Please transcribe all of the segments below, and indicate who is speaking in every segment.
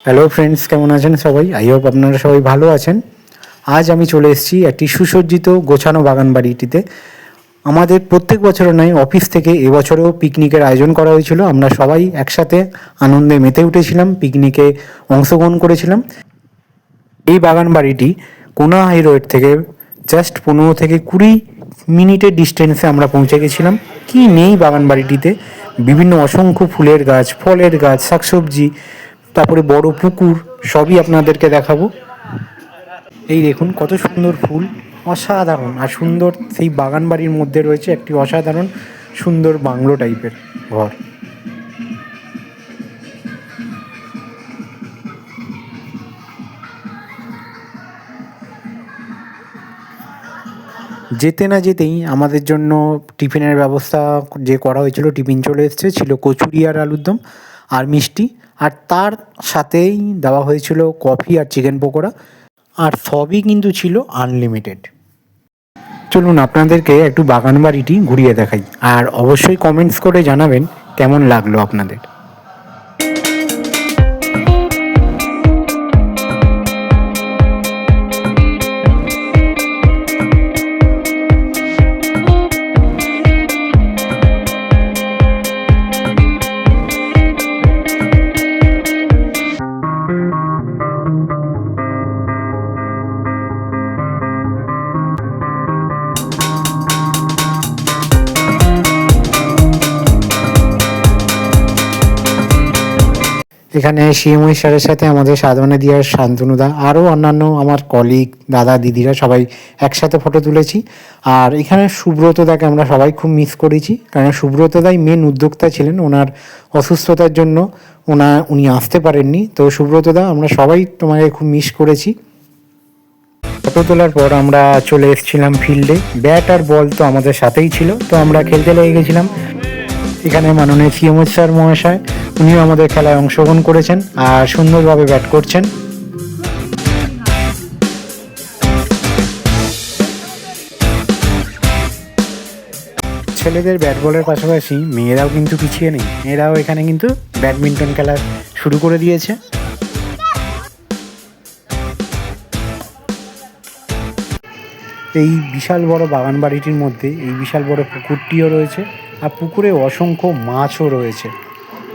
Speaker 1: Hello friends, কেমন আছেন সবাই? আই হোপ আপনারা সবাই ভালো আছেন। আজ আমি চলে এসেছি একটি সুসজ্জিত গোছানো বাগান বাড়িটিতে। আমাদের প্রত্যেক বছরের নয়, অফিস থেকে এবছরেও পিকনিকের আয়োজন করা হয়েছিল। আমরা সবাই একসাথে আনন্দে মেতে উঠেছিলাম, পিকনিকে অংশগ্রহণ করেছিলাম। এই বাগান বাড়িটি কোনা হাই রোড থেকে জাস্ট 15 থেকে 20 মিনিটের ডিস্টেন্সে আমরা পৌঁছে গেছিলাম। কি নেই বাগান বাড়িটিতে! বিভিন্ন অসংখ্য ফুলের গাছ, ফলের গাছ, শাকসবজি, তারপরে বড় পুকুর, সবই আপনাদেরকে দেখাবো। এই দেখুন কত সুন্দর ফুল, অসাধারণ আর সুন্দর। সেই বাগান বাড়ির মধ্যে রয়েছে একটি অসাধারণ সুন্দর বাংলো টাইপের ঘর। যেতে না যেতেই আমাদের জন্য টিফিনের ব্যবস্থা যে করা হয়েছিল, টিফিন চলে এসেছে। ছিল কচুরি আর আলুর দম আর মিষ্টি, আর তার সাথেই দেওয়া হয়েছিল কফি আর চিকেন পকোড়া, আর সবই কিন্তু ছিল আনলিমিটেড। চলুন আপনাদেরকে একটু বাগান বাড়িটি ঘুরিয়ে দেখাই, আর অবশ্যই কমেন্টস করে জানাবেন কেমন লাগলো আপনাদের। এখানে শিমুই স্যারের সাথে আমাদের সাধনা দিয়ার শান্তনুদা, আরও অন্যান্য আমার কলিগ, দাদা দিদিরা সবাই একসাথে ফটো তুলেছি। আর এখানে সুব্রতদাকে আমরা সবাই খুব মিস করেছি, কারণ সুব্রতদাই মেন উদ্যোক্তা ছিলেন। ওনার অসুস্থতার জন্য উনি আসতে পারেননি। তো সুব্রতদা, আমরা সবাই তোমাকে খুব মিস করেছি। ফটো তোলার পর আমরা চলে এসেছিলাম ফিল্ডে। ব্যাট আর বল তো আমাদের সাথেই ছিল, তো আমরা খেলতে লেগে গেছিলাম। এখানে মাননীয় সিএমএস স্যার মহাশয়, উনিও আমাদের খেলায় অংশগ্রহণ করেছেন আর সুন্দরভাবে ব্যাট করছেন। ছেলেদের ব্যাট বলের পাশাপাশি মেয়েরাও কিন্তু পিছিয়ে নেই। মেয়েরাও এখানে কিন্তু ব্যাডমিন্টন খেলা শুরু করে দিয়েছে। এই বিশাল বড় বাগান বাড়িটির মধ্যে এই বিশাল বড় পুকুরটিও রয়েছে, আর পুকুরে অসংখ্য মাছও রয়েছে।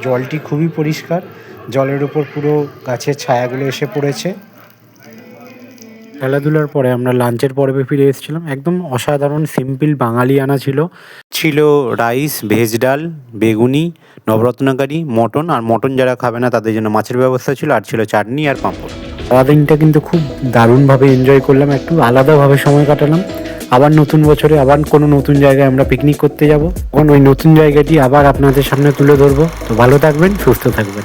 Speaker 1: জলটি খুবই পরিষ্কার, জলের উপর পুরো গাছের ছায়াগুলো এসে পড়েছে। খেলাধুলার পরে আমরা লাঞ্চের পর্বে ফিরে এসেছিলাম। একদম অসাধারণ সিম্পল বাঙালিয়ানা ছিল রাইস, ভেজ ডাল, বেগুনি, নবরত্নকারি, মটন, আর মটন যারা খাবে না তাদের জন্য মাছের ব্যবস্থা ছিল, আর ছিল চাটনি আর পাঁপড়। সারাদিনটা কিন্তু খুব দারুণভাবে এনজয় করলাম, একটু আলাদাভাবে সময় কাটালাম। আবার নতুন বছরে আবার কোনো নতুন জায়গায় আমরা পিকনিক করতে যাব, তখন ওই নতুন জায়গাটি আবার আপনাদের সামনে তুলে ধরবো। তো ভালো থাকবেন, সুস্থ থাকবেন।